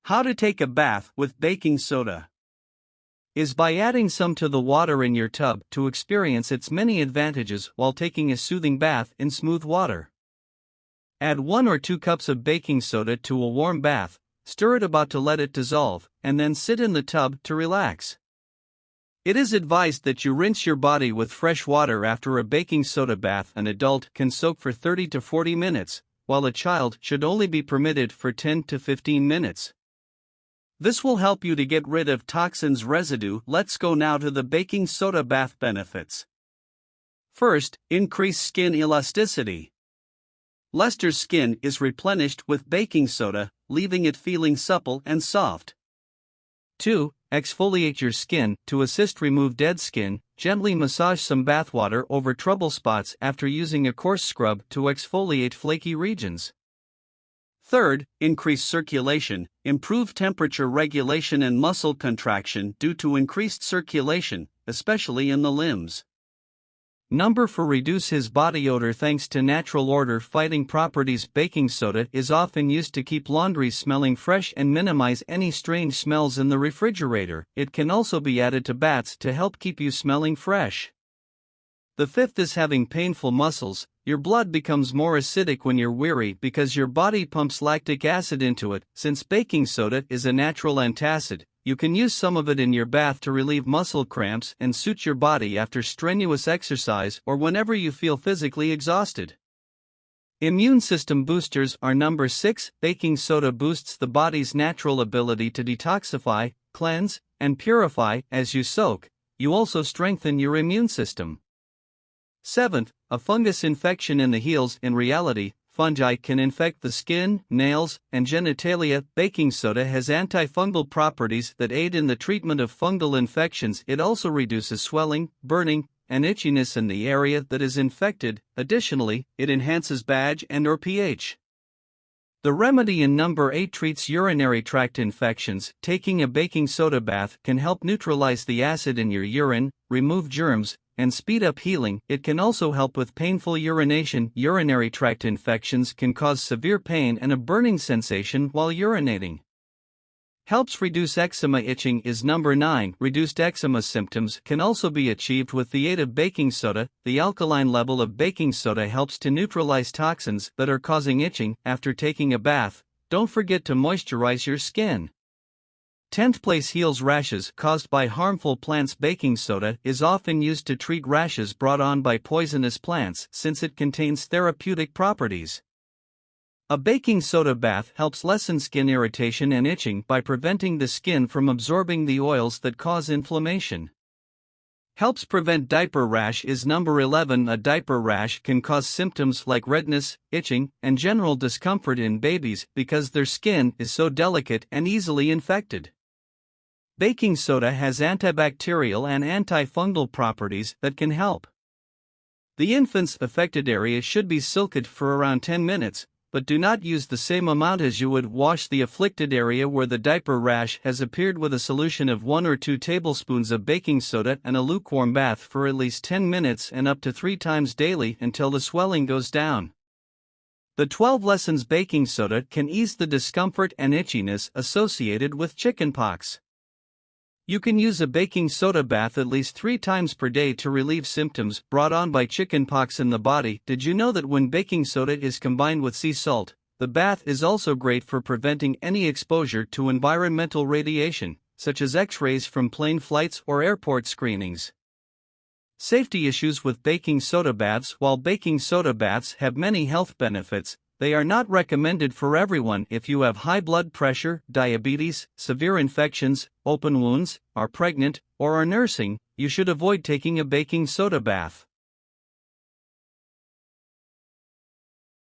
How to take a bath with baking soda is by adding some to the water in your tub to experience its many advantages while taking a soothing bath in smooth water. Add 1 or 2 cups of baking soda to a warm bath, stir it about to let it dissolve, and then sit in the tub to relax. It is advised that you rinse your body with fresh water after a baking soda bath. An adult can soak for 30 to 40 minutes, while a child should only be permitted for 10 to 15 minutes. This will help you to get rid of toxins residue. Let's go now to the baking soda bath benefits. First, increase skin elasticity. Lester's skin is replenished with baking soda, leaving it feeling supple and soft. 2. Exfoliate your skin. To assist remove dead skin, gently massage some bathwater over trouble spots after using a coarse scrub to exfoliate flaky regions. Third, increase circulation, improve temperature regulation and muscle contraction due to increased circulation, especially in the limbs. Number 4, reduce his body odor. Thanks to natural odor-fighting properties, baking soda is often used to keep laundries smelling fresh and minimize any strange smells in the refrigerator. It can also be added to baths to help keep you smelling fresh. The 5th is having painful muscles. Your blood becomes more acidic when you're weary because your body pumps lactic acid into it. Since baking soda is a natural antacid, you can use some of it in your bath to relieve muscle cramps and soothe your body after strenuous exercise or whenever you feel physically exhausted. Immune system boosters are number 6. Baking soda boosts the body's natural ability to detoxify, cleanse, and purify. As you soak, you also strengthen your immune system. 7th, a fungus infection in the heels. In reality, fungi can infect the skin, nails, and genitalia. Baking soda has antifungal properties that aid in the treatment of fungal infections. It also reduces swelling, burning, and itchiness in the area that is infected. Additionally, it enhances pH and/or pH. The remedy in number 8 treats urinary tract infections. Taking a baking soda bath can help neutralize the acid in your urine, remove germs, and speed up healing. It can also help with painful urination. Urinary tract infections can cause severe pain and a burning sensation while urinating. Helps reduce eczema. Itching is number 9. Reduced eczema symptoms can also be achieved with the aid of baking soda. The alkaline level of baking soda helps to neutralize toxins that are causing itching. After taking a bath, don't forget to moisturize your skin. 10th place, heals rashes caused by harmful plants. Baking soda is often used to treat rashes brought on by poisonous plants since it contains therapeutic properties. A baking soda bath helps lessen skin irritation and itching by preventing the skin from absorbing the oils that cause inflammation. Helps prevent diaper rash is number 11. A diaper rash can cause symptoms like redness, itching, and general discomfort in babies because their skin is so delicate and easily infected. Baking soda has antibacterial and antifungal properties that can help. The infant's affected area should be silked for around 10 minutes, but do not use the same amount as you would wash the afflicted area where the diaper rash has appeared. With a solution of 1 or 2 tablespoons of baking soda and a lukewarm bath for at least 10 minutes and up to 3 times daily until the swelling goes down. The 12 lessons baking soda can ease the discomfort and itchiness associated with chickenpox. You can use a baking soda bath at least 3 times per day to relieve symptoms brought on by chickenpox in the body. Did you know that when baking soda is combined with sea salt, the bath is also great for preventing any exposure to environmental radiation, such as X-rays from plane flights or airport screenings? Safety issues with baking soda baths. While baking soda baths have many health benefits, they are not recommended for everyone. If you have high blood pressure, diabetes, severe infections, open wounds, are pregnant, or are nursing, you should avoid taking a baking soda bath.